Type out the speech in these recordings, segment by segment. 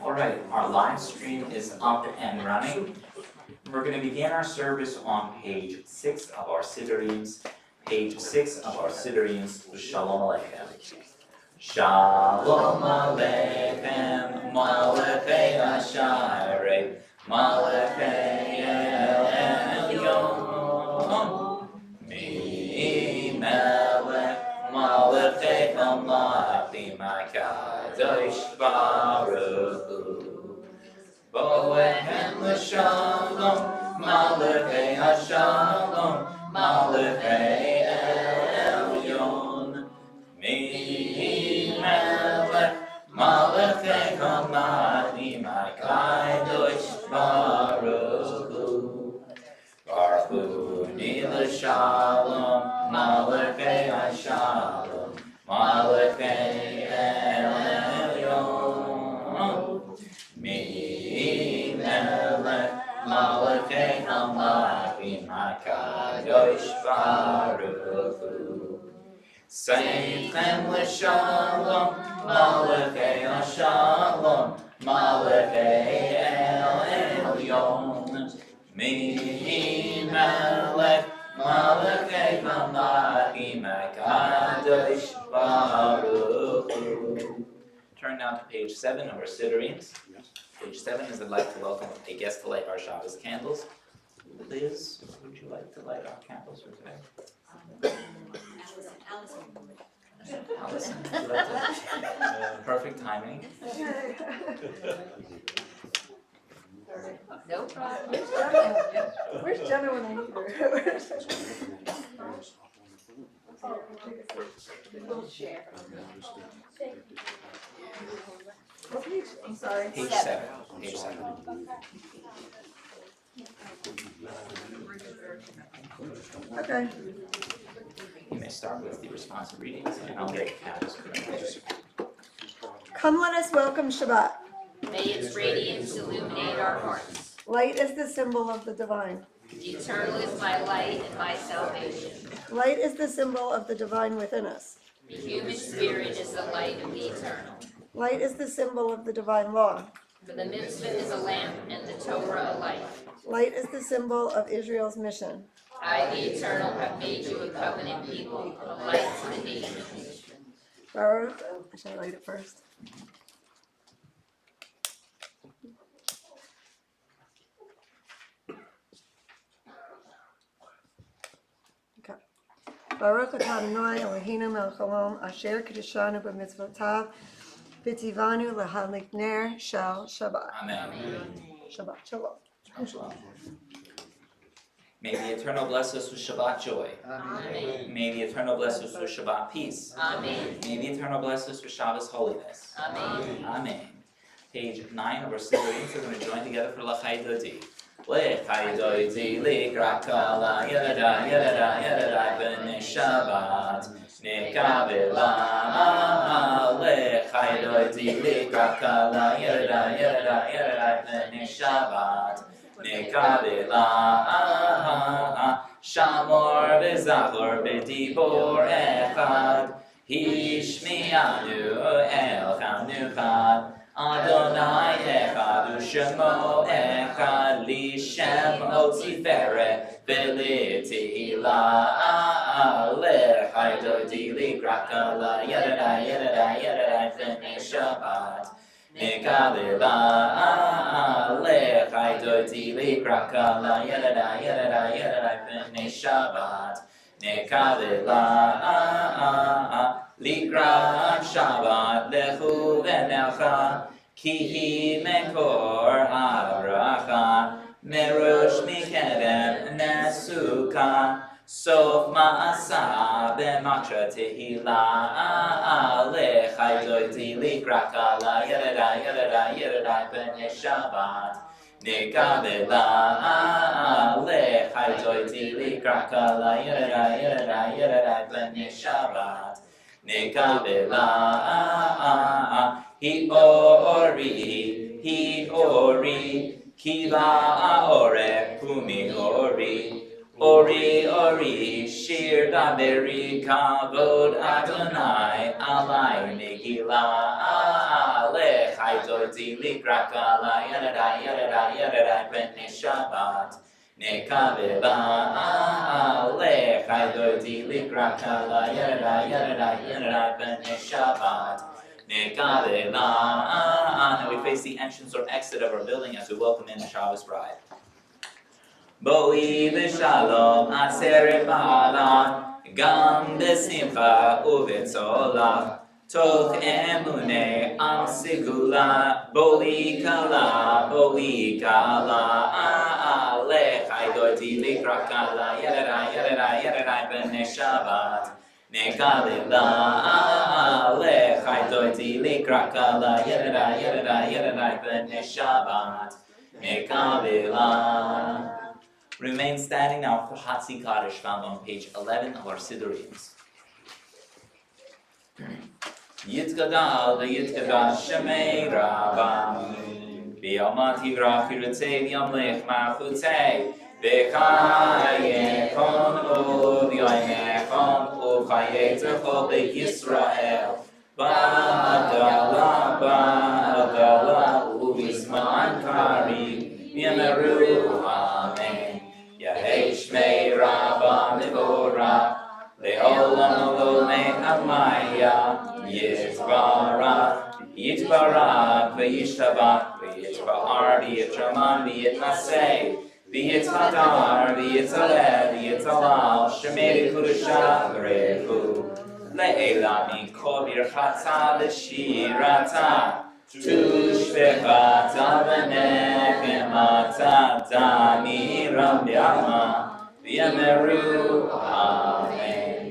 All right, our live stream is up and running. We're going to begin our service on page 6 of our Siddurim. Page 6 of our Siddurim, Shalom Aleichem. Shalom Aleichem, Malachei Asharei, Malachei Elyon. Mi Melech, Malachei Hamachim HaKadosh Baruch Hu. Bohem l'shalom, Malachei Hashalom, Malachei Elyon. Mi Melech, Malachei Hamachim HaKadosh Baruch Hu. Baruch Hu ni l'shalom, Malachei Hashalom, Malachei Elyon. Mi Melech, Malachei Hamachim HaKadosh Baruch Hu. Seichem l'shalom, Malachei Hashalom, Malachei Elyon. Mi Melech, Malachei Hamachim HaKadosh Baruch Hu. Turn now to page 7 of our Siddurim. Page 7 is I'd like to welcome a guest to light our Shabbos candles. Liz, would you like to light our candles for today? Allison, would you like to? Perfect timing. No problem. Where's Jenna when I need her? We'll share. What page? I'm sorry. Page 7. Page 7. Okay. You may start with the responsive readings, and I'll get candles. Come, let us welcome Shabbat. May its radiance illuminate our hearts. Light is the symbol of the divine. The eternal is my light and my salvation. Light is the symbol of the divine within us. The human spirit is the light of the eternal. Light is the symbol of the divine law. For the mitzvah is a lamp and the Torah a light. Light is the symbol of Israel's mission. I, the eternal, have made you a covenant people, a light to the nations. Baruch, should I light it first? Okay. Baruch atah Adonai Eloheinu melech haolam asher kiddushanu b'mitzvotav v'tzivanu lahadlik ner shel Shabbat. Amen. Shabbat shalom. Shalom. May the Eternal bless us with Shabbat joy. Amen. May the Eternal bless us with Shabbat peace. Amen. May the Eternal bless us with Shabbos holiness. Amen. Amen. Page 9 of our Siddurim, so we're going to join together for L'chai Dodi. L'chai Dodi, L'ikra kala, Yadada, Yadada, Yadada, B'nei Shabbat, Nekabela. L'chai Dodi, L'ikra kala, Yadada, Yadada, Yadada, B'nei Shabbat, Nekabela. Shamor v'zachor b'dibor echad, Hishmianu el chanuchad, Adonai echad u'shemo echad, Lishem otzi feret v'litihila, L'chai dodi l'ikra kala, Yadada, Yadada, Yadada, B'nei Shabbat, Nekabela. L'chai dodi l'ikra kala, Yadada, Yadada, Yadada, B'nei Shabbat, Nekabela. L'ikra Shabbat lechu v'nelcha, ki hi mekor habracha, merosh mikedem nesuka, sof ma'asa b'matra tehila. L'chai dodi l'ikra kala, Yadada, Yadada, Yadada, B'nei Shabbat, Nekabela. L'chai dodi l'ikra kala, Yadada, Yadada, Yadada, B'nei Shabbat, Nekabela. Hi ori, kiva aore, kumi ori, Ori, Ori, Shir Daveri, Kavod Adonai, Alai Megillah, Alech, Haidoti, Likrakala, Yadadai, Yadadai, Yadadai, Bene Shabbat, Nekavela, Alech, Haidoti, Likrakala, Yadadai, Yadadai, Yadadai, Bene Shabbat, Nekavela. Now we face the entrance or exit of our building as we welcome in the Shabbos bride. Boi v'shalom aseret ba'ala gam b'simcha u'v'tzola toch emunei am sigula boi kala alechai doti likra kala yadadai b'nei Shabbat nekalila alechai doti likra kala yadadai b'nei Shabbat nekalila. Remain standing now for Hatzi Kaddish, found on page 11 of our Sidurims. Yitkadal v'yitkadal shemei rabam v'yamati v'rachirutzei v'yamlech ma'chutzei v'chayechon u'v'yamechon u'chayetzechol v'Yisrael ba'adala u'v'zman karib v'yameru amen. Yahei Shmei Rabba Mivorach Le'olam Olomei Amaya Yitbarach V'yishtabach V'yitba'ar V'yitraman V'yitnasei V'yitadar V'yitzaleh V'yitzalal Shemei Kudusha V'rechu Le'ela Mikol Birchata V'shirata Tushbechata v'nechemata Damira b'yama v'yameru amen.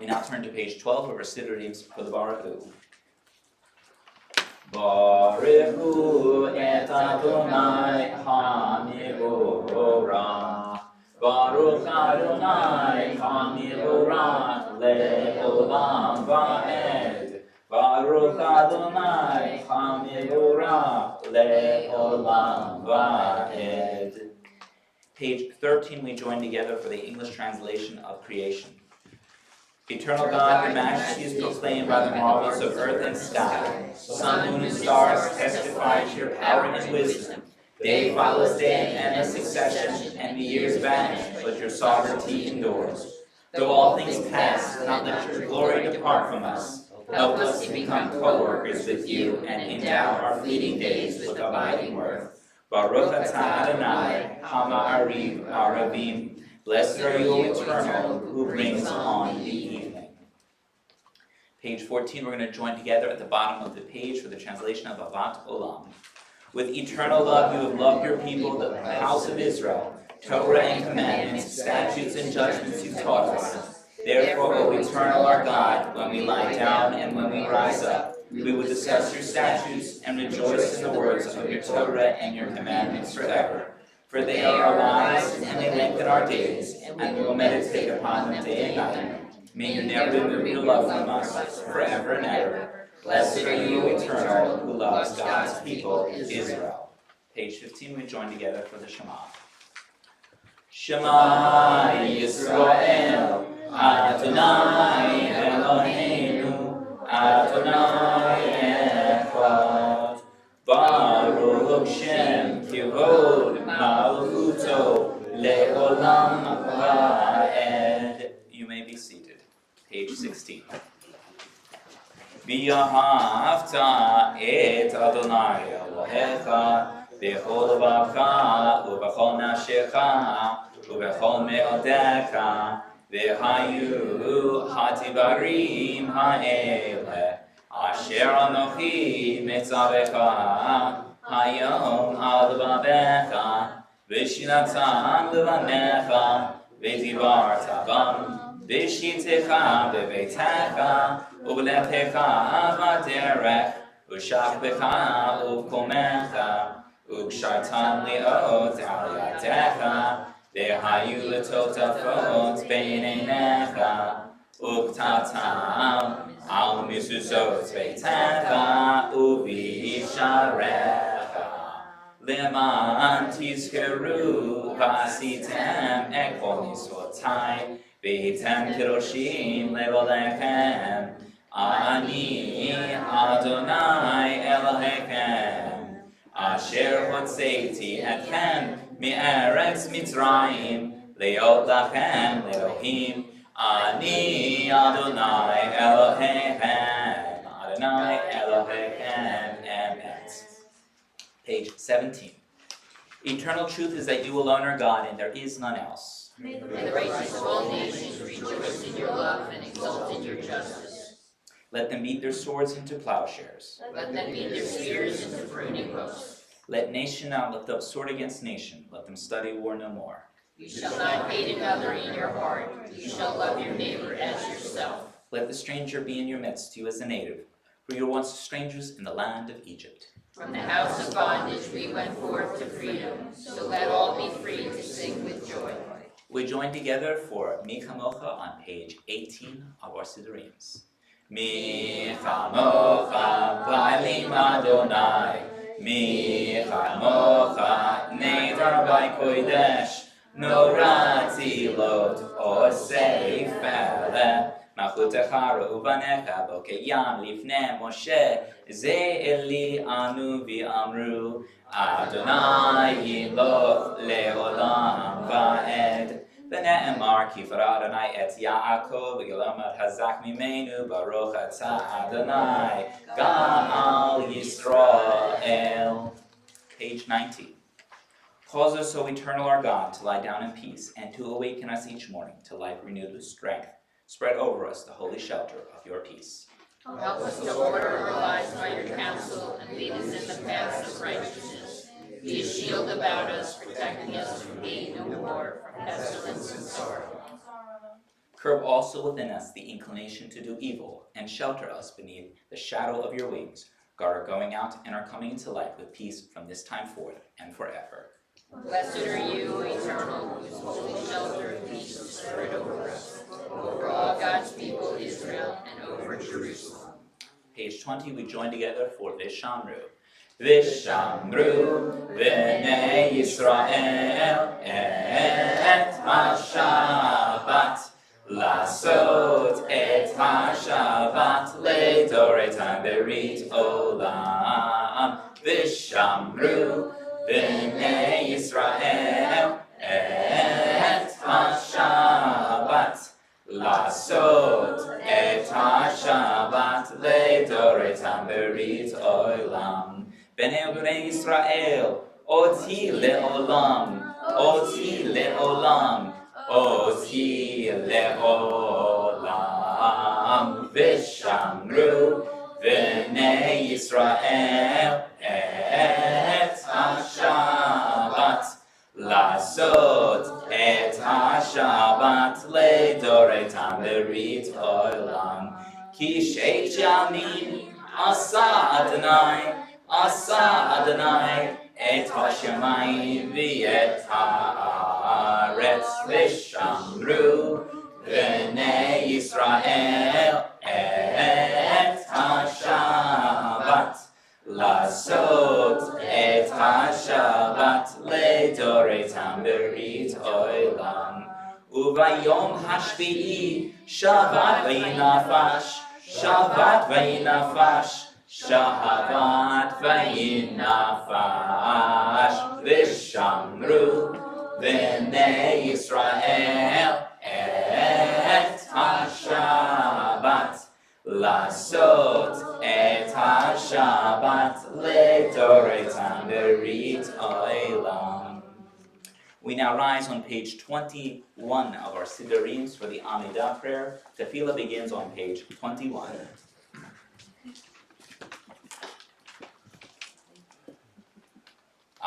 We now turn to page 12 of our Sidurims for the Baruch Hu. Baruch Hu et Adonai ha'mivorach Baruch Adonai ha'mivorach le'olam va'ed Baruch Adonai HaMivorach Le'olam Va'ed. Page 13, we join together for the English translation of creation. Eternal God, your majesty is proclaimed by the marvels of earth and sky. Sun, moon, and stars testify to your power and wisdom. Day follows day in endless succession, and the years vanish, but your sovereignty endures. Though all things pass, not let your glory depart from us. Help us to become co-workers with you and endow our fleeting days with abiding worth. Baruch atah Adonai, Hama'ariv Aravim. Blessed are you, O Eternal, who brings on the evening. Page 14, we're going to join together at the bottom of the page for the translation of Avat Olam. With eternal love you have loved your people, the house of Israel. Torah and commandments, statutes and judgments you taught us. Therefore, O Eternal our God, when we lie down and when we rise up, we will discuss your statutes and rejoice in the words of your Torah and your commandments forever. For they are our lives and they lengthen our days, and we will meditate upon them day and night. May you never remove your love from us forever and ever. Blessed are you, Eternal, who loves God's people, Israel. Page 15, we join together for the Shema. Shema Yisrael, Adonai Eloheinu, Adonai Echad. Baruch Shem Kivod Malchuto Le'olam Va'ed. You may be seated. Page 16. V'yahavta et Adonai Elohecha b'chol levacha u'b'chol nafshecha u'b'chol me'odecha v'hayu hativarim ha'ele asher anochi metzavecha hayom al levavecha v'shinatam levanecha v'divarta bam v'shitecha b'beitecha u'b'lepecha b'derech u'shachbecha u'v'komecha u'kshartan li'ot al yadecha v'hayu letotafot b'neinecha u'ktatam al misusot beitecha u'v'isharecha למען תזכרו ועשיתם את כל מצוותיי, והייתם קדושים לבעליכם. אני אדוני אלוהיכם, אשר הוצאתי אתכם מארץ מצרים, להיות לכם לאלוהים. אני אדוני אלוהיכם, אדוני אלוהיכם, אמת. Page 17. Eternal truth is that you alone are God and there is none else. May the righteous of all nations rejoice in your love and exult in your justice. Let them beat their swords into plowshares. Let them beat their spears into pruning hooks. Let nation now lift up sword against nation. Let them study war no more. You shall not hate another in your heart. You shall love your neighbor as yourself. Let the stranger be in your midst, you as a native, for you were once strangers in the land of Egypt. From the house of bondage we went forth to freedom, so let all be free to sing with joy. We join together for Mi Chamocha on page 18 of our Sidurims. Mi Chamocha Ba'alim Adonai, Mi Chamocha Neder B'Kodesh, Norati Lot Osei Fele, Machutecha Reuvanecha Bokeyam Lifnei Moshe, Ze Eli Anu V'Amru, Adonai Yiloch Le'olam Va'ed. V'ne'emar ki farah Adonai et Yaakov v'yolomad hazak mimenu baruch atah Adonai Ga'al Yisrael. Page 19. Cause us, O eternal our God, to lie down in peace, and to awaken us each morning to life renewed with strength. Spread over us the holy shelter of your peace. Help us to order our lives by your counsel, and lead us in the paths of righteousness. Be a shield about us, protecting us from hate and war, from pestilence and sorrow. Curb also within us the inclination to do evil, and shelter us beneath the shadow of your wings. Guard our going out and our coming into life with peace from this time forth and forever. Blessed are you, eternal, whose holy shelter of peace is spread over us, over all God's people, Israel, and over Jerusalem. Page 20, we join together for Vishamru. Vishamru v'nei Yisrael et ha-Shabbat, lasot et ha-Shabbat ledoretan berit olam. Vishamru v'nei Yisrael et ha-Shabbat, lasot et ha-Shabbat ledoretan berit olam. Bnei Yisrael, oti le'olam, oti le'olam, oti le'olam. Vishamru v'nei Yisrael et ha-Shabbat, lasot et ha-Shabbat ledoretan berit olam. Ki sheit yamim asa Adonai, Asa Adonai et ha-shamayim v'et ha'aretz v'shamru v'nei Yisrael et ha-Shabbat, lasot et ha-Shabbat ledoretan berit olam. Uvayom hashvi'i shavat v'yinafash, shavat v'yinafash, Shahavat v'yinafash, v'shamru v'nei Yisrael et ha-Shabbat, lasot et ha-Shabbat ledoretan berit olam. We now rise on page 21 of our Sidurims for the Amidah prayer. Tefillah begins on page 21.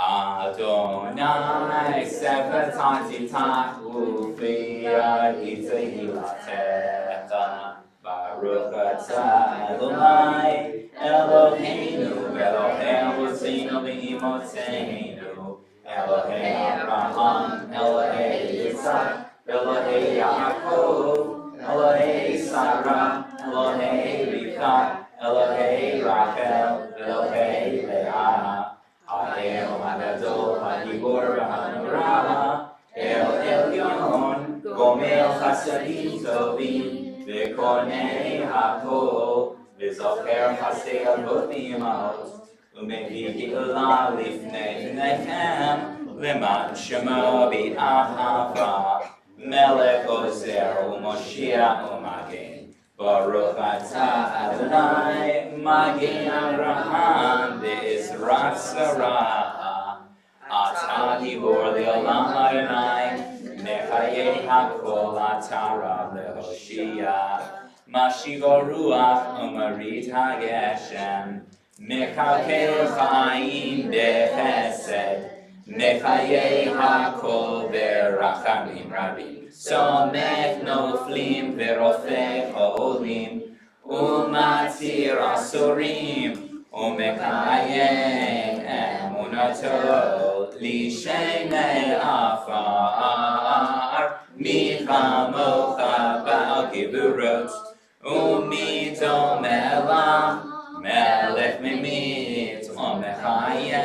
Adonai sefatati tachufia itzahilatecha Baruch atah Adonai Eloheinu Elohei Avotenu v'imotzeinu Elohei Abraham Elohei Yitzhak Elohei Yaakov Elohei Sarah Elohei Rivka Elohei Rachel Elohei Leah Adonai וקונה הכל, וזוכר חסדי אבות ואמהות, ומביא גאולה לפני פניכם, למען שמו באהבה, מלך עוזר ומושיע ומגן. ברוך אתה אדוני, מגן אברהם בעזרת שרה. אתה גיבור לעולם אדוני, מחיי הכל אתה רב להושיע. משיב הרוח ומרית הגשם, מקלקל חיים בחסד, מחיי הכל ברחמים רבים. סומך נופלים ורופא חולים, ומציל אסורים, ומקיים אמונתו לשמי עפר. מי כמוך בעל גבורות, ומי דומה לה, מלך ממית ומחיה,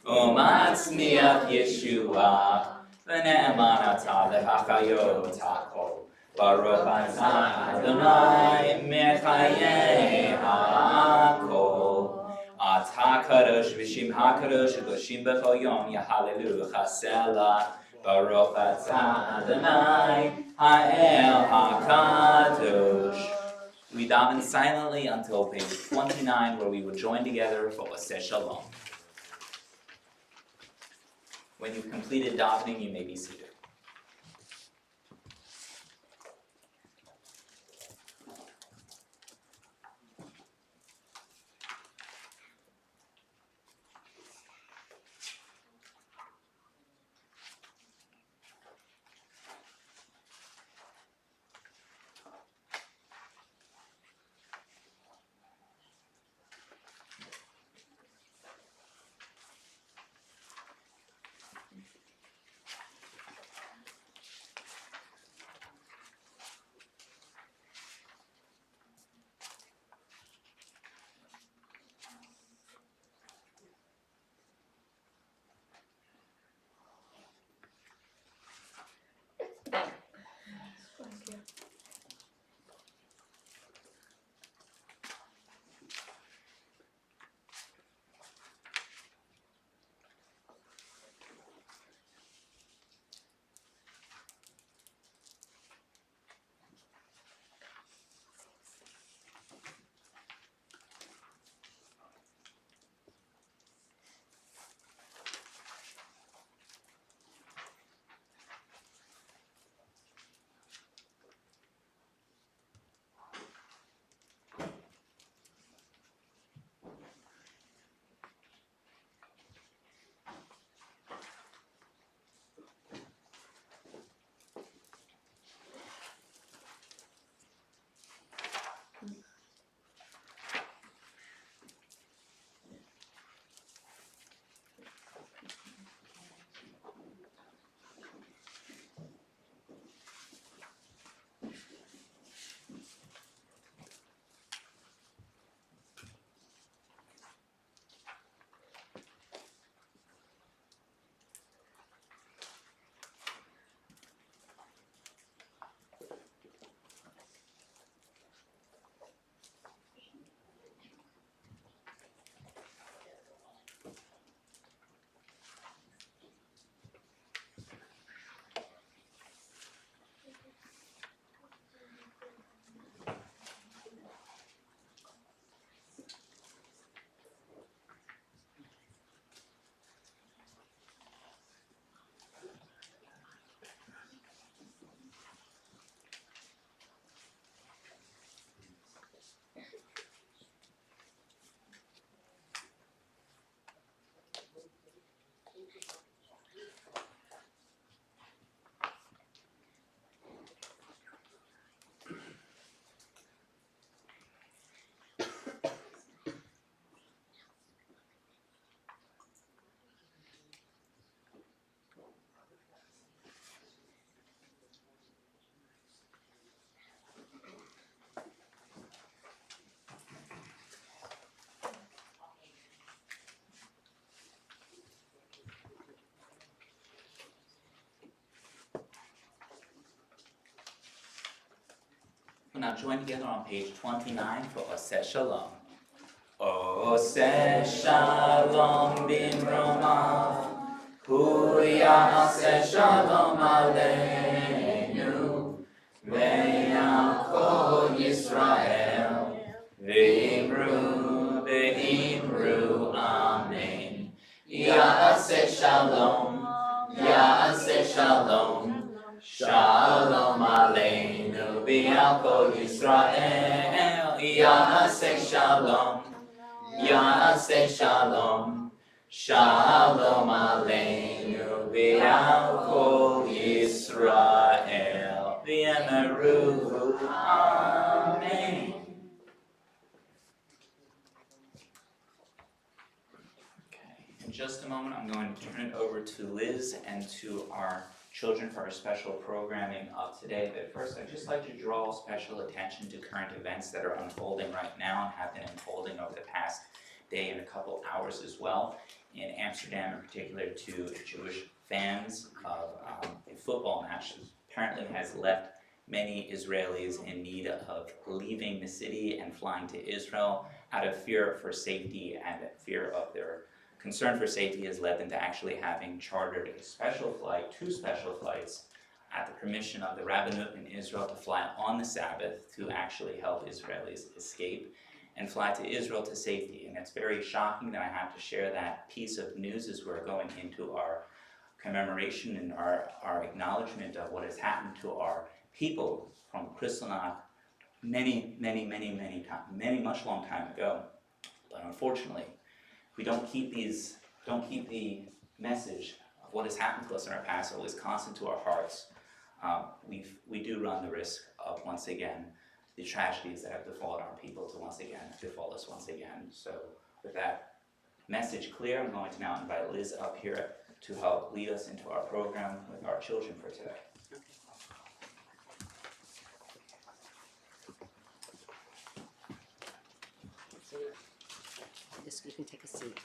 ומצמיח ישועה, ונאמן אתה להחיות הכל. ברוך אתה אדוני מחיי הכל. אתה קדוש בשם הקדוש הקדושים בכל יום יהללו חסלה. ברוך אתה אדוני האל הקדוש. We daven silently until page 29, where we will join together for Oseh Shalom. When you've completed davening, you may be seated. We'll now join together on page 29 for Oseh Shalom. Oseh Shalom bin Romav, Hu Ya'aseh Shalom Aleinu, Ve'al Kol Yisrael, Ve'imru Amen. Ya'aseh Shalom, Ya'aseh Shalom, Shalom Aleinu, Ve'al Kol Yisrael, Ya'aseh Shalom, Ya'aseh Shalom, Shalom Aleinu, Ve'al Kol Yisrael, Ve'emeru Amen. In just a moment, I'm going to turn it over to Liz and to our children for our special programming of today. But first, I'd just like to draw special attention to current events that are unfolding right now and have been unfolding over the past day and a couple hours as well. In Amsterdam, in particular, to Jewish fans of a football match that apparently has left many Israelis in need of leaving the city and flying to Israel out of fear for safety and fear of their concern for safety has led them to actually having chartered a special flight, 2 special flights, at the permission of the Rabbinut in Israel to fly on the Sabbath to actually help Israelis escape and fly to Israel to safety. And it's very shocking that I have to share that piece of news as we're going into our commemoration and our acknowledgement of what has happened to our people from Kristallnacht many much long time ago. But unfortunately, we don't keep the message of what has happened to us in our past always constant to our hearts. We do run the risk of, once again, the tragedies that have befallen our people to once again befall us once again. So with that message clear, I'm going to now invite Liz up here to help lead us into our program with our children for today. You can take a seat.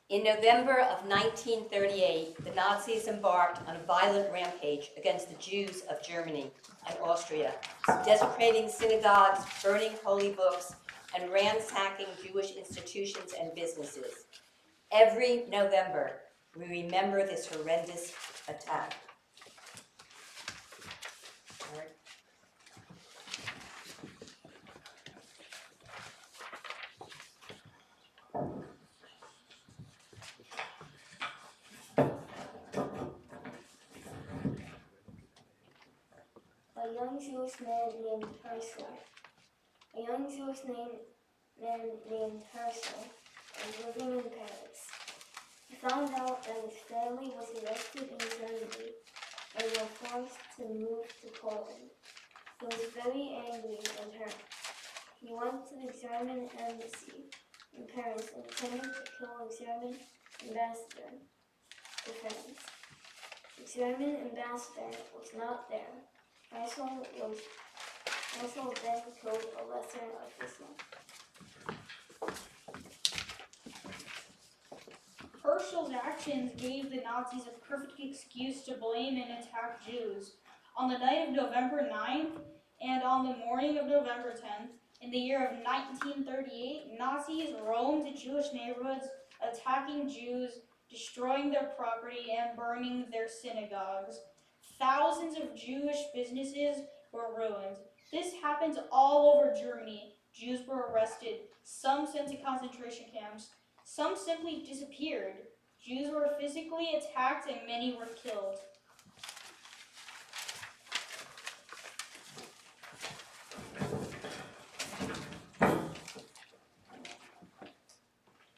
In November of 1938, the Nazis embarked on a violent rampage against the Jews of Germany and Austria, desecrating synagogues, burning holy books, and ransacking Jewish institutions and businesses. Every November, we remember this horrendous attack. A young Jewish man named Herzl was living in Paris. He found out that his family was arrested in Germany and were forced to move to Poland. He was very angry and hurt. He went to the German embassy in Paris intending to kill a German ambassador to France. The German ambassador was not there. Herzl then killed a lesser official. Herschel's actions gave the Nazis a perfect excuse to blame and attack Jews. On the night of November 9th and on the morning of November 10th, in the year of 1938, Nazis roamed Jewish neighborhoods, attacking Jews, destroying their property, and burning their synagogues. Thousands of Jewish businesses were ruined. This happened all over Germany. Jews were arrested, some sent to concentration camps, some simply disappeared. Jews were physically attacked and many were killed.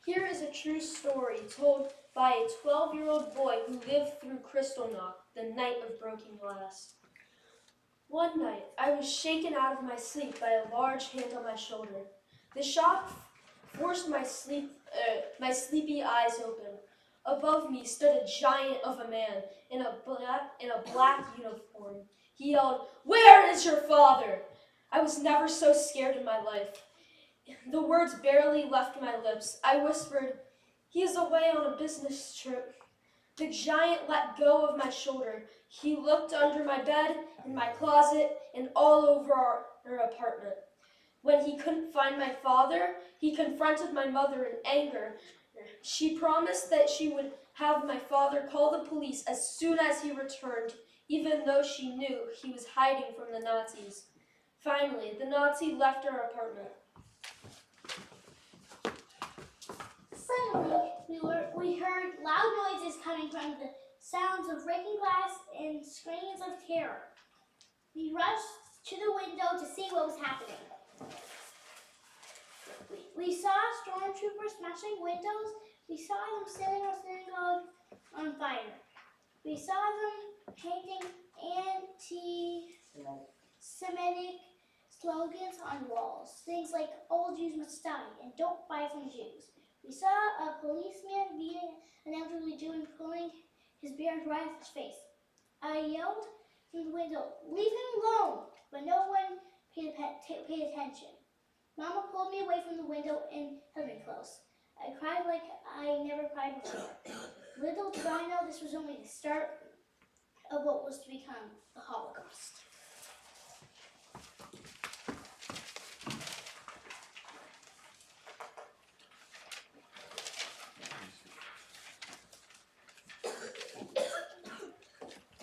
Here is a true story told by a 12-year-old boy who lived through Kristallnacht, the night of broken glass. One night, I was shaken out of my sleep by a large hand on my shoulder. The shock forced my sleepy eyes open. Above me stood a giant of a man in a black uniform. He yelled, "Where is your father?" I was never so scared in my life. The words barely left my lips. I whispered, "He is away on a business trip." The giant let go of my shoulder. He looked under my bed, in my closet, and all over our apartment. When he couldn't find my father, he confronted my mother in anger. She promised that she would have my father call the police as soon as he returned, even though she knew he was hiding from the Nazis. Finally, the Nazi left our apartment. Suddenly, we heard loud noises coming from the sounds of breaking glass and screams of terror. We rushed to the window to see what was happening. We saw stormtroopers smashing windows. We saw them setting our synagogue on fire. We saw them painting anti-Semitic slogans on walls. Things like "all Jews must die" and "don't buy from Jews." We saw a policeman beating an elderly Jew and pulling his beard right off his face. I yelled from the window, "Leave him alone!" but no one paid attention. Mama pulled me away from the window and held me close. I cried like I never cried before. Little did I know this was only the start of what was to become the Holocaust.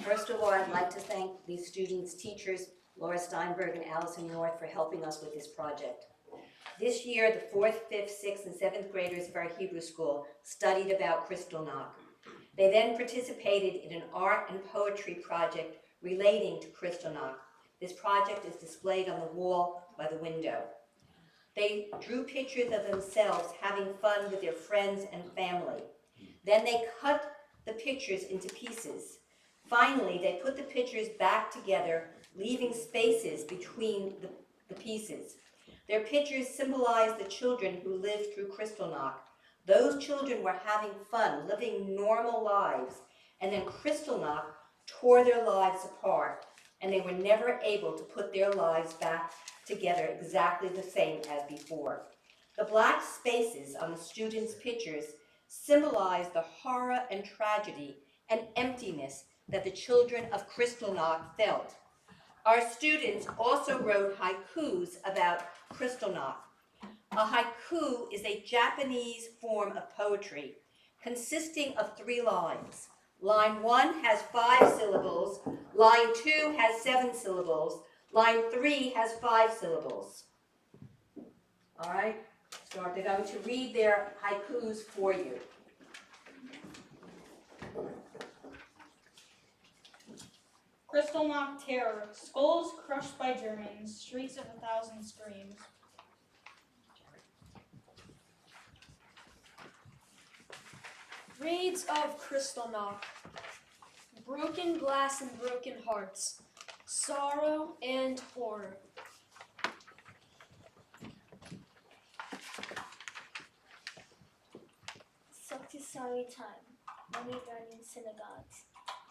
First of all, I'd like to thank these students' teachers, Laura Steinberg and Allison North, for helping us with this project. This year, the 4th, 5th, 6th, and 7th graders of our Hebrew school studied about Kristallnacht. They then participated in an art and poetry project relating to Kristallnacht. This project is displayed on the wall by the window. They drew pictures of themselves having fun with their friends and family. Then they cut the pictures into pieces. Finally, they put the pictures back together, leaving spaces between the pieces. Their pictures symbolize the children who lived through Kristallnacht. Those children were having fun, living normal lives, and then Kristallnacht tore their lives apart, and they were never able to put their lives back together exactly the same as before. The black spaces on the students' pictures symbolize the horror and tragedy and emptiness that the children of Kristallnacht felt. Our students also wrote haikus about Kristallnacht. A haiku is a Japanese form of poetry consisting of 3 lines. Line 1 has 5 syllables, line 2 has 7 syllables, line 3 has 5 syllables. All right, so they're going to read their haikus for you. Kristallnacht terror, skulls crushed by Germans, streets of 1,000 screams. Raids of Kristallnacht. Broken glass and broken hearts. Sorrow and horror. Sorry time. Many burning synagogues.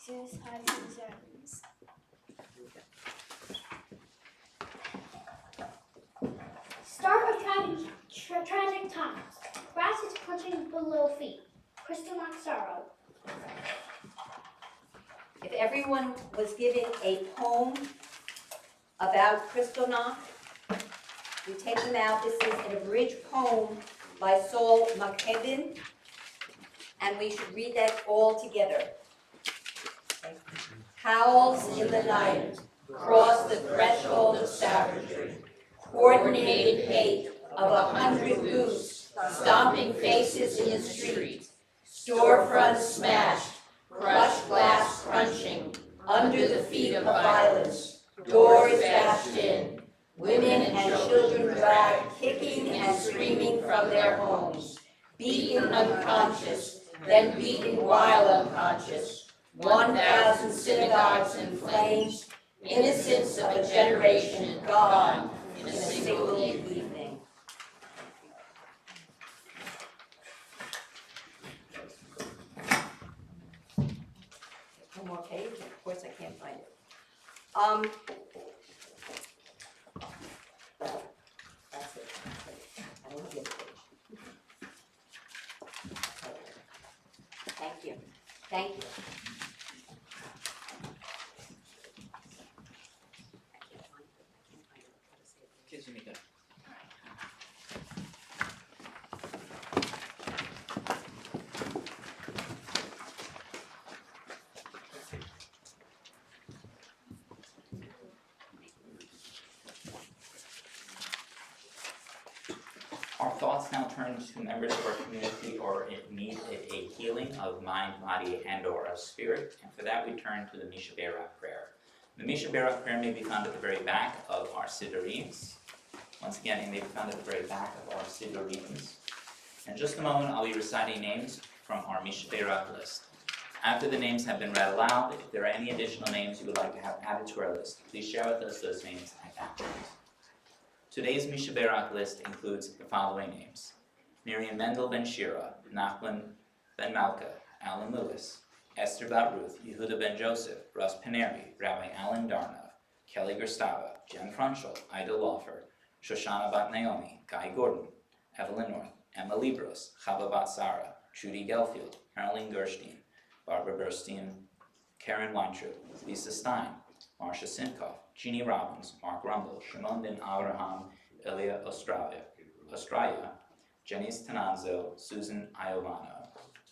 Jews hiding Germans. Start of tragic times. Grass is crunching below feet. Kristallnacht sorrow. If everyone was given a poem about Kristallnacht, we take them out. This is an abridged poem by Saul McKibben, and we should read that all together. Okay. Howls in the night cross the threshold of savagery, coordinated hate of 100 goose, stomping faces in the street, storefronts smashed, crushed glass crunching, under the feet of violence, doors bashed in, women and children dragged, kicking and screaming from their homes, beaten unconscious, then beaten while unconscious, 1,000 synagogues in flames, innocence of a generation gone in a single evening. One more page, and of course I can't find it. That's it. I don't have the other page. Thank you. Thank you. Excuse me, good. Our thoughts now turn to members of our community or in need of a healing of mind, body, and/or of spirit. And for that, we turn to the Misha Berach prayer. The Misha Berach prayer may be found at the very back of our Siddurim. Once again, it may be found at the very back of our Siddurim. In just a moment, I'll be reciting names from our Misha Berach list. After the names have been read aloud, if there are any additional names you would like to have added to our list, please share with us those names at that point. Today's Misha Berach list includes the following names: Miriam Mendel ben Shira, Nachman ben Malka, Alan Lewis, Esther Bat Ruth, Yehuda ben Joseph, Russ Paneri, Rabbi Alan Darnov, Kelly Gerstava, Jen Frunchel, Ida Laufer, Shoshana Bat Naomi, Guy Gordon, Evelyn North, Emma Libros, Chava Bat Sarah, Trudy Gelfield, Caroline Gerstein, Barbara Burstein, Karen Weintraub, Lisa Stein, Marcia Simkoff, Jeannie Robbins, Mark Rumble, Shimon ben Abraham, Ilya Ostraya, Janice Tananzo, Susan Iovano.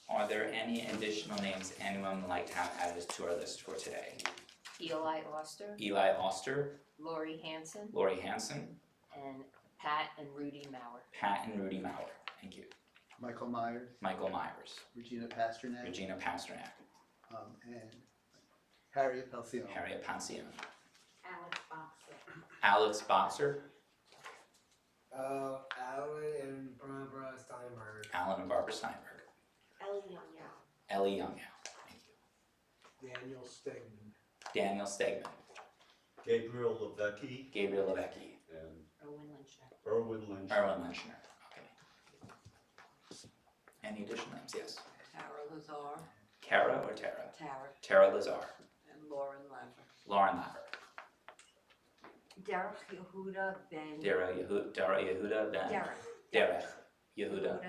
Are there any additional names anyone would like to have added to our list for today? Eli Oster, Eli Oster, Lori Hansen, Lori Hansen, and Pat and Rudy Maurer. Pat and Rudy Maurer. Thank you. Michael Myers, Michael Myers, Regina Pasternak, Regina Pasternak, and Harriet Pelcione. Harriet Pancione, Alex Boxer. Alex Boxer, Alan and Barbara Steinberg. Alan and Barbara Steinberg, Ellie Young. Ellie Youngow. Thank you. Daniel Stegman. Daniel Stegman, Gabriel Levecki Gabriel Levecki, and Erwin Lynchner. Erwin Lynch. Erwin Lynchner. Okay. Any additional names? Yes. Tara Lazar, Kara or Tara? Tara, Tara Lazar, and Lauren Lever. Lauren Laver, Derek Yehuda ben. Dara Yehuda Ben. Derek Yehuda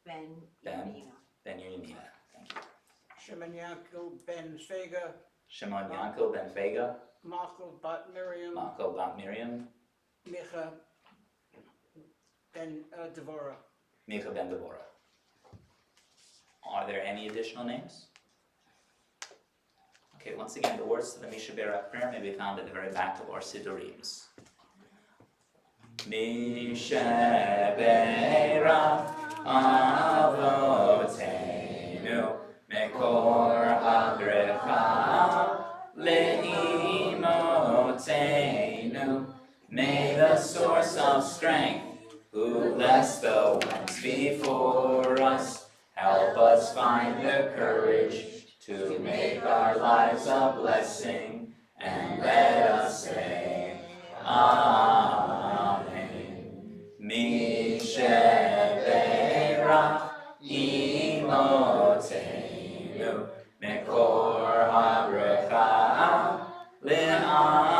Ben Ben. Yamina. Ben Yunina. Thank you. Shimon Yaakov Ben Fega. Shimon Yanko Ben Vega, Michael Bat Miriam. Mako Bat Miriam, Micha Ben Devorah. Micha Ben Devorah. Are there any additional names? Okay, once again, the words to the Misha Berach prayer may be found at the very back of our Siddurim. Misha Berach Avotenu Mekor Habrecha Le'imotenu. May the source of strength, who blessed the ones before us, help us find the courage to make our lives a blessing, and let us say, Amen. Misha Berach Imotenu Mekor Habrecha Le'avotenu.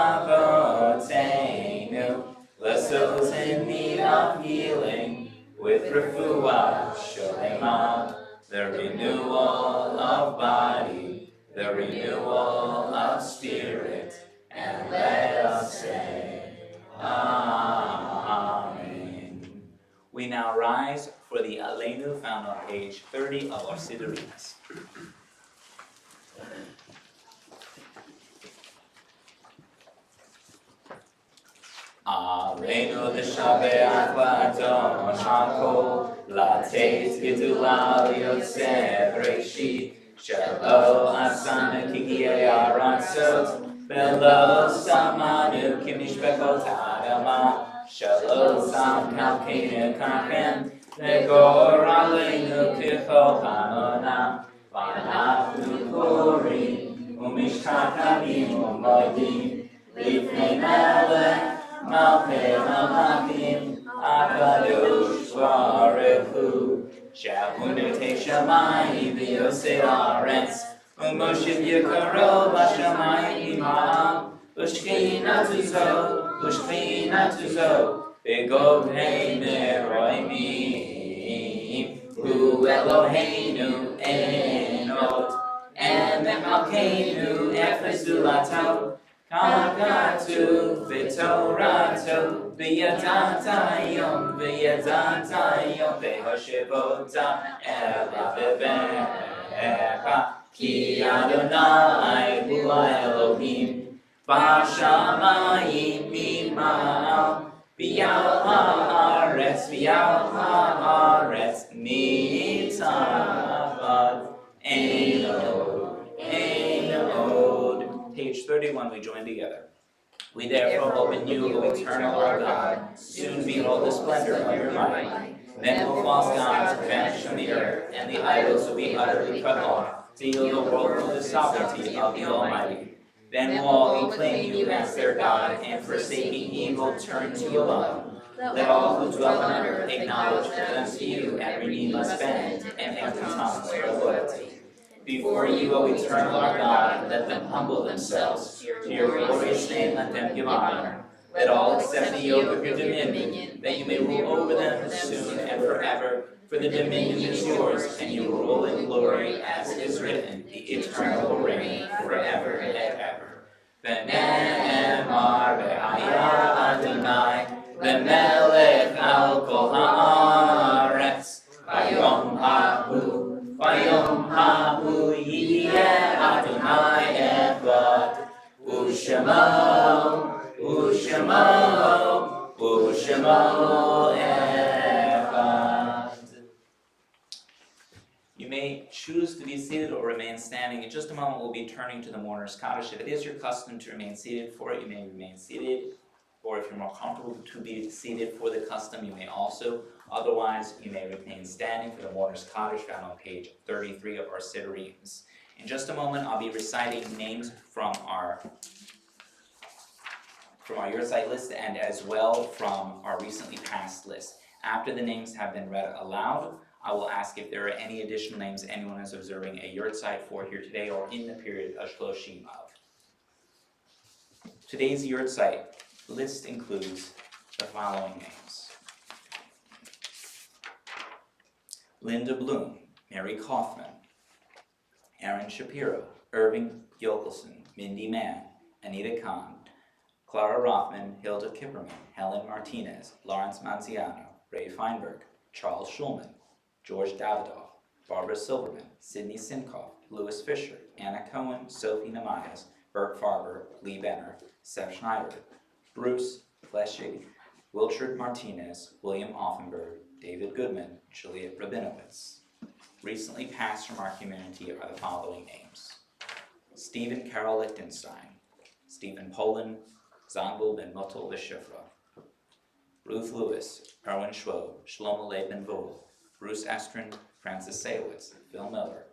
Bless those in need of healing with refuah sholema, the renewal of body, the renewal of spirit, and let us say, Amen. We now rise for the Aleinu found on page 30 of our Siddurim. Aleinu l'shabeach v'adon hakol, latet gedula liyotzeh b'reishit, shelo asana k'giyei aratzot, velo samanu k'mishpekot ha'adama, shelo sam kalkeinu karchen, וגור עלינו ככל חנונם, ואנחנו קוראים ומשתחווים ומודים לפני מלך מלכי מלכים, הקדוש ברוך הוא, שהוא נוטה שמיים ויוסד הארץ, ומושיב יקרו בשמיים עמם, ושכינתו זו, בגובהי מרומים, הוא אלוהינו אין עוד, ומלכנו אפס זולתו, כך כתוב בתורתו, וידעת היום, והושבות אלה בברך, כי אדוני הוא האלוהים, בשמיים ממעל, ועל הארץ מתחת, אין עוד. Page 31, we join together. We therefore hope in you, O eternal our God, soon behold the splendor of your might. Then will false gods vanish from the earth, and the idols will be utterly cut off, to yield the world to the sovereignty of the Almighty. Then will all acclaim you as their God, and forsaking evil turn to you alone. Let all who dwell on earth acknowledge that unto you every knee must bend, and every tongue swear loyalty. Before you, O eternal our God, let them humble themselves. To your glorious name let them give honor. Let all accept the yoke of your dominion, that you may rule over them soon and forever. For the dominion is yours, and you rule in glory, as is written, the eternal reign forever and ever. V'ne'emar v'haya Adonai, v'melech al kol haaretz, v'yom ha'hu yiyeh Adonai echad, u'shemo echad. You may choose to be seated or remain standing. In just a moment, we'll be turning to the mourner's Kaddish. If it is your custom to remain seated for it, you may remain seated. Or if you're more comfortable to be seated for the custom, you may also. Otherwise, you may remain standing for the mourner's Kaddish found on page 33 of our Siddurim. In just a moment, I'll be reciting names from our Yahrzeit list and as well from our recently passed list. After the names have been read aloud, I will ask if there are any additional names anyone is observing a Yahrzeit for here today or in the period of Shloshim of. Today's Yahrzeit list includes the following names: Linda Bloom, Mary Kaufman, Aaron Shapiro, Irving Yokelson, Mindy Mann, Anita Kahn, Clara Rothman, Hilda Kipperman, Helen Martinez, Lawrence Manziano, Ray Feinberg, Charles Schulman, George Davidoff, Barbara Silverman, Sidney Simkoff, Louis Fisher, Anna Cohen, Sophie Namayas, Bert Farber, Lee Benner, Seth Schneider, Bruce Fleshig, Wilchard Martinez, William Offenberg, David Goodman, Juliet Rabinowitz. Recently passed from our community are the following names: Stephen Carroll Lichtenstein, Stephen Poland, Zanbul Ben Motel Beshifra, Ruth Lewis, Erwin Schwob, Shlomo Leibman Vogel, Bruce Estrin, Francis Sayowitz, Phil Miller,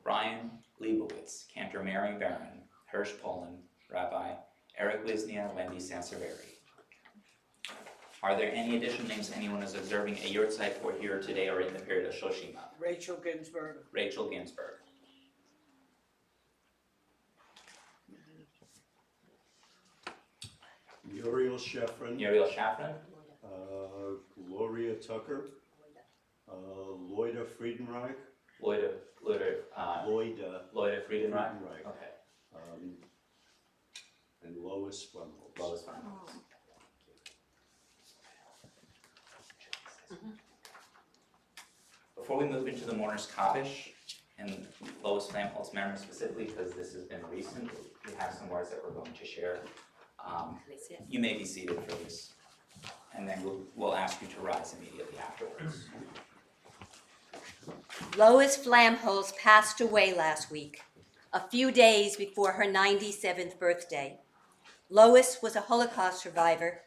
Brian Leibowitz, Cantor Mary Barron, Hirsch Poland, Rabbi Eric Wisnia, Wendy Sanseveri. Are there any additional names anyone is observing a Yahrzeit for here today or in the period of Shoshima? Rachel Ginsburg. Rachel Ginsburg. Muriel Sheffrin, Muriel Shafran, Gloria Tucker, Loida Friedenreich, Lloyda Friedenreich. Friedenreich, Okay. and Lois Frumholz. Lois Feinholz. Before we move into the mourner's Kaddish, and Lois Feinholz memory specifically, because this has been recent, we have some words that we're going to share. You may be seated for this, and then we'll ask you to rise immediately afterwards. Lois Flamholz passed away last week, a few days before her 97th birthday. Lois was a Holocaust survivor.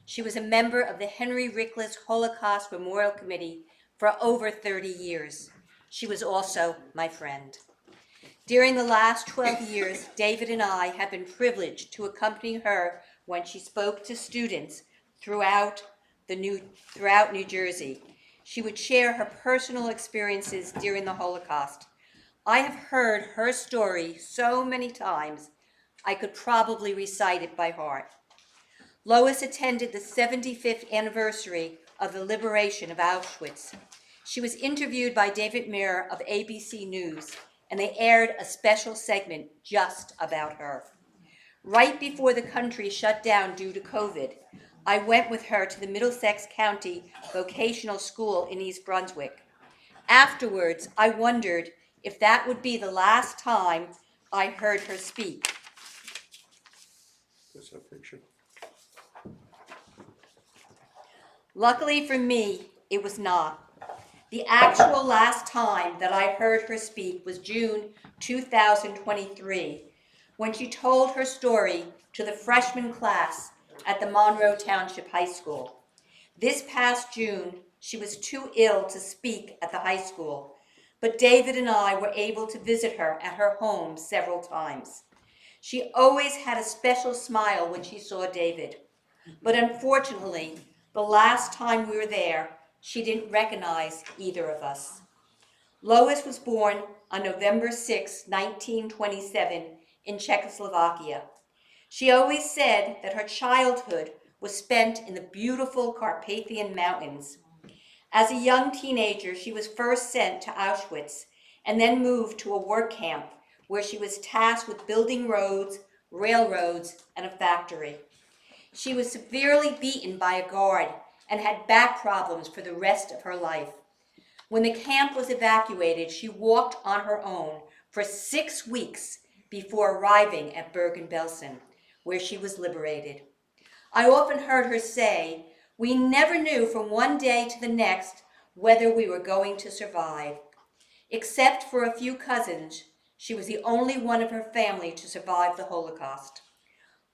She was a member of the Henry Rickless Holocaust Memorial Committee for over 30 years. She was also my friend. During the last 12 years, David and I have been privileged to accompany her when she spoke to students throughout New Jersey. She would share her personal experiences during the Holocaust. I have heard her story so many times, I could probably recite it by heart. Lois attended the 75th anniversary of the liberation of Auschwitz. She was interviewed by David Muir of ABC News, and they aired a special segment just about her. Right before the country shut down due to COVID, I went with her to the Middlesex County Vocational School in East Brunswick. Afterwards, I wondered if that would be the last time I heard her speak. There's a picture. Luckily for me, it was not. The actual last time that I heard her speak was June 2023, when she told her story to the freshman class at the Monroe Township High School. This past June, she was too ill to speak at the high school, but David and I were able to visit her at her home several times. She always had a special smile when she saw David, but unfortunately, the last time we were there, she didn't recognize either of us. Lois was born on November 6, 1927, in Czechoslovakia. She always said that her childhood was spent in the beautiful Carpathian Mountains. As a young teenager, she was first sent to Auschwitz and then moved to a work camp where she was tasked with building roads, railroads, and a factory. She was severely beaten by a guard and had back problems for the rest of her life. When the camp was evacuated, she walked on her own for 6 weeks before arriving at Bergen-Belsen, where she was liberated. I often heard her say, "We never knew from one day to the next whether we were going to survive." Except for a few cousins, she was the only one of her family to survive the Holocaust.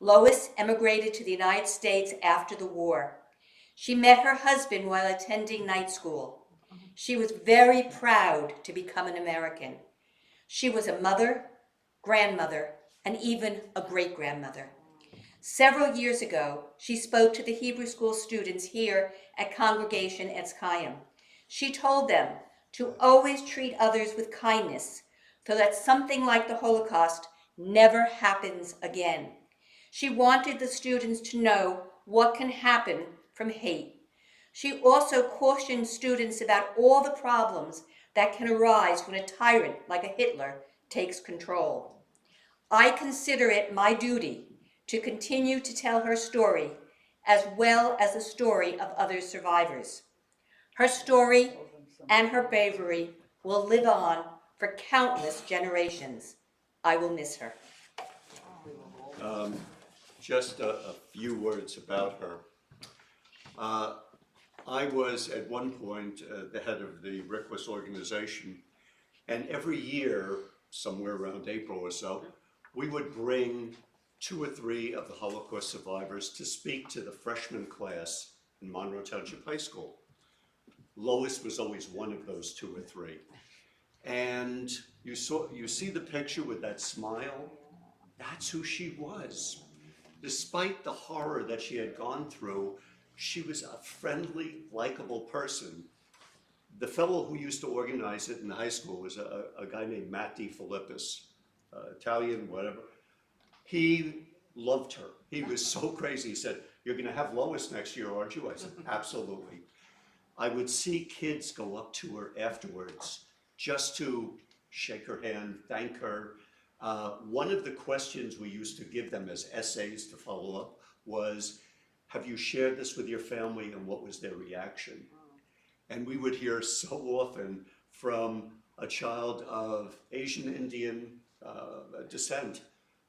Lois emigrated to the United States after the war. She met her husband while attending night school. She was very proud to become an American. She was a mother, grandmother, and even a great-grandmother. Several years ago, she spoke to the Hebrew school students here at Congregation Etz Chaim. She told them to always treat others with kindness so that something like the Holocaust never happens again. She wanted the students to know what can happen from hate. She also cautioned students about all the problems that can arise when a tyrant like a Hitler takes control. I consider it my duty to continue to tell her story as well as the story of other survivors. Her story and her bravery will live on for countless generations. I will miss her. Just a few words about her. I was at one point the head of the Request organization, and every year, somewhere around April or so, we would bring 2 or 3 of the Holocaust survivors to speak to the freshman class in Monroe Township High School. Lois was always one of those 2 or 3. And you see the picture with that smile? That's who she was. Despite the horror that she had gone through, she was a friendly, likable person. The fellow who used to organize it in the high school was a guy named Matt DeFilippis, Italian, whatever. He loved her. He was so crazy. He said, "You're going to have Lois next year, aren't you?" I said, "Absolutely." I would see kids go up to her afterwards just to shake her hand, thank her. One of the questions we used to give them as essays to follow up was, "Have you shared this with your family and what was their reaction?" And we would hear so often from a child of Asian Indian descent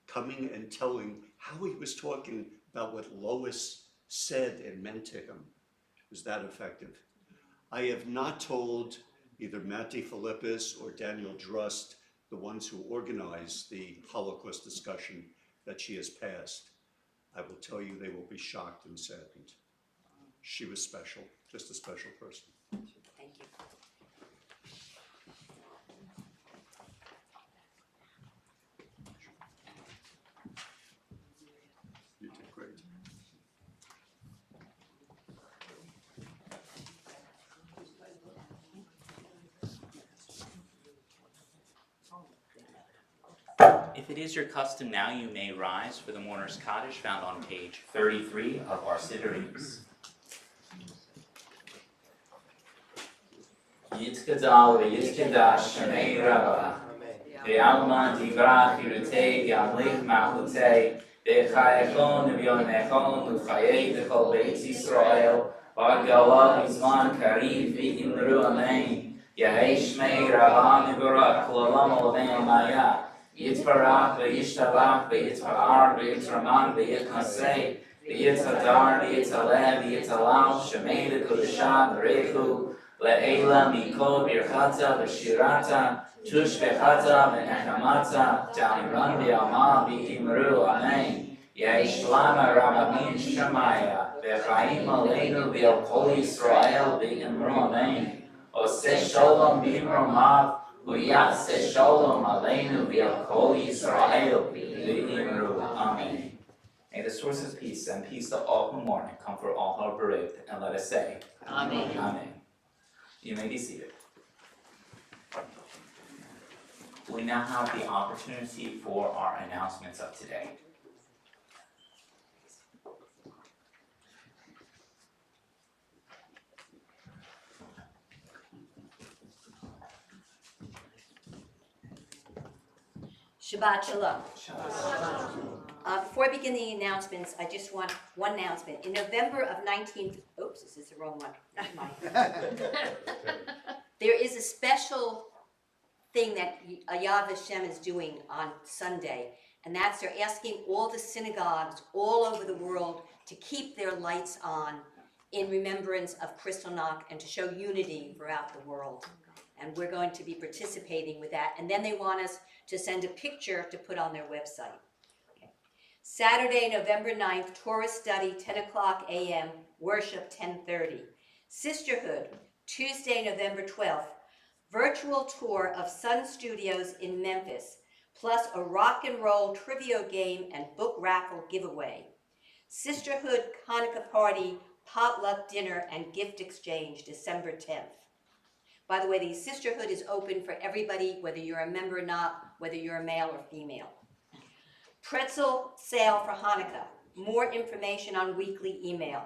coming and telling how he was talking about what Lois said and meant to him. It was that effective. I have not told either Matt DeFilippis or Daniel Drust, the ones who organized the Holocaust discussion, that she has passed. I will tell you they will be shocked and saddened. She was special, just a special person. Thank you. If it is your custom now, you may rise for the mourner's Kaddish found on page 33 of our Siddurim. Yitkadal v'yitkadash Shemei Rabba V'alma divrach yirutei v'yamlich ma'achutei V'chayechon v'yonechon v'chayei v'chol Beit Yisrael V'agala v'zman karim v'imru amein Yahei Shmei Rabba mibarak l'olam olam maya Yitbarach v'yishtabach v'yitpa'ar v'yitraman v'yitnasei V'yitadar v'yitaleh v'yitalal Shemei v'kodeshah v'rechu Le'ela mikol birchata v'shirata tush v'chata v'nechamata Da'imran v'yama v'imru amen Yesh lama rabbamin shamaya V'chaim aleinu v'el kol Yisrael v'imru amen Oseh shalom b'imromav V'yaseh shalom aleinu v'el kol Yisrael v'imru amen. May the source of peace and peace to all who mourn and comfort all who are bereaved, and let us say, Amen. Amen. You may be seated. We now have the opportunity for our announcements of today. Shabbat Shalom. Before I begin the announcements, I just want one announcement. In November of oops, this is the wrong one. Never mind. There is a special thing that Yad Vashem is doing on Sunday, and that's they're asking all the synagogues all over the world to keep their lights on in remembrance of Kristallnacht and to show unity throughout the world. And we're going to be participating with that. And then they want us to send a picture to put on their website. Okay. Saturday, November 9th, Torah study, 10 o'clock a.m., worship, 10:30. Sisterhood, Tuesday, November 12th, virtual tour of Sun Studios in Memphis, plus a rock and roll trivia game and book raffle giveaway. Sisterhood Hanukkah party, potluck dinner, and gift exchange, December 10th. By the way, the sisterhood is open for everybody, whether you're a member or not, whether you're a male or female. Pretzel sale for Hanukkah. More information on weekly email.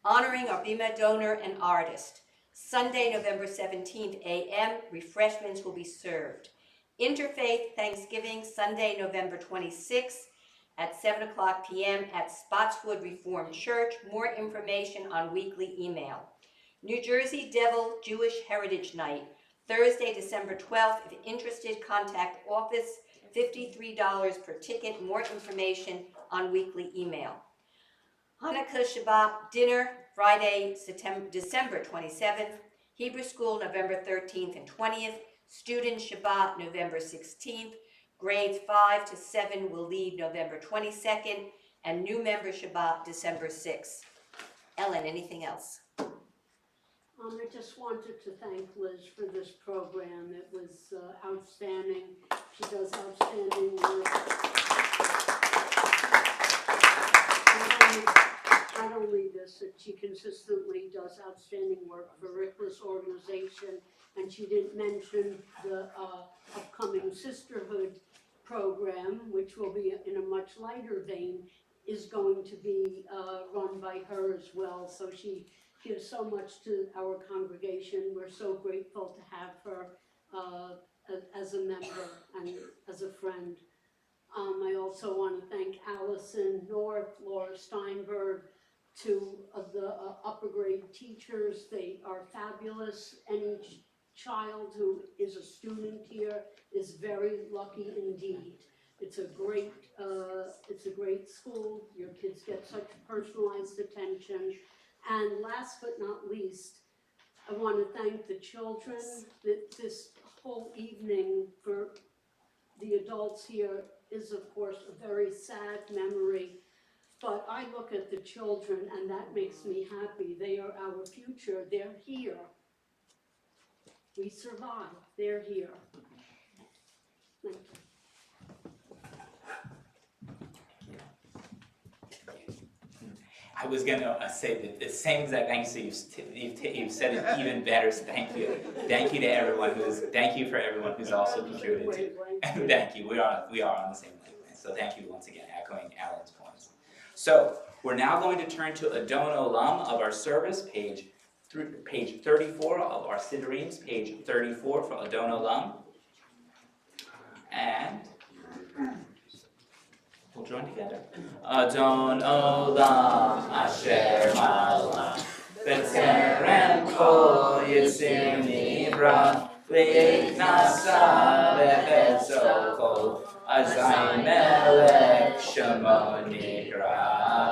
Honoring our Bima donor and artist. Sunday, November 17th a.m., refreshments will be served. Interfaith Thanksgiving, Sunday, November 26th at 7 o'clock p.m. at Spotswood Reformed Church. More information on weekly email. New Jersey Devil Jewish Heritage Night, Thursday, December 12th. If interested, contact office, $53 per ticket. More information on weekly email. Hanukkah Shabbat dinner, Friday, December 27th. Hebrew School, November 13th and 20th. Student Shabbat, November 16th. Grades 5 to 7 will leave November 22nd. And new member Shabbat, December 6th. Ellen, anything else? I just wanted to thank Liz for this program. It was outstanding. She does outstanding work. Not only this, that she consistently does outstanding work for Rickless organization, and she didn't mention the upcoming Sisterhood program, which will be in a much lighter vein, is going to be run by her as well. So she gives so much to our congregation. We're so grateful to have her as a member and as a friend. I also want to thank Allison North, Laura Steinberg, two of the upper grade teachers. They are fabulous. Any child who is a student here is very lucky indeed. It's a great school. Your kids get such personalized attention. And last but not least, I want to thank the children. This whole evening for the adults here is, of course, a very sad memory. But I look at the children and that makes me happy. They are our future. They're here. We survived. They're here. Thank you. I was gonna say the same exact thank you, so you've said it even better, so thank you. Thank you for everyone who's also contributed to. Thank you, we are on the same wavelength, so thank you once again, echoing Alan's points. So, we're now going to turn to Adon Olam of our service, page 34 of our Siddurim, page 34 for Adon Olam. And we'll join together. Adon Olam Asher Malam B'Terem Kol Yitzir Nivra V'Yeit Nasa V'Chetzo Kol Azay Melech Shemo Nikra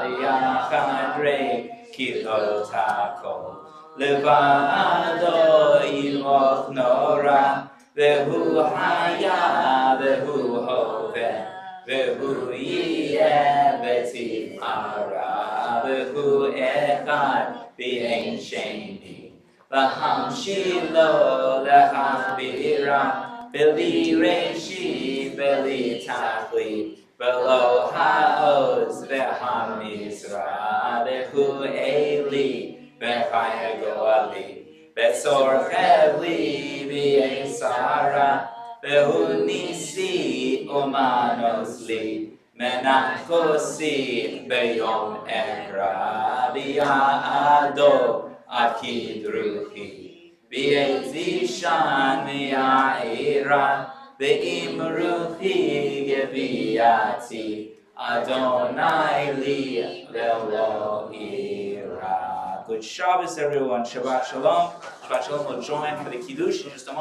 V'Yachad Rei Kilot HaKol Levado Imoch Nora Vehu Haya, Vehu Hoveh, Vehu Yeh V'Tifara, Vehu Echad V'Ein Sheni, V'Hamshilo L'Chachbira, V'Li Reshi, V'Li Tachlit, V'Lo Ha'oz V'Hamizra, Vehu Eli, V'Chaya Goali. Betzor Chevli v'Yesara Vehu Nisi Umanos Li Menachosi Beyom Ekra V'Ya'ado Akid Ruchi V'Yezishan V'Ya'ira V'Im Ruchi Geviati Adonai Li V'Lo Ira. Good Shabbos, everyone. Shabbat Shalom. Shabbat Shalom will join for the Kiddush in just a moment.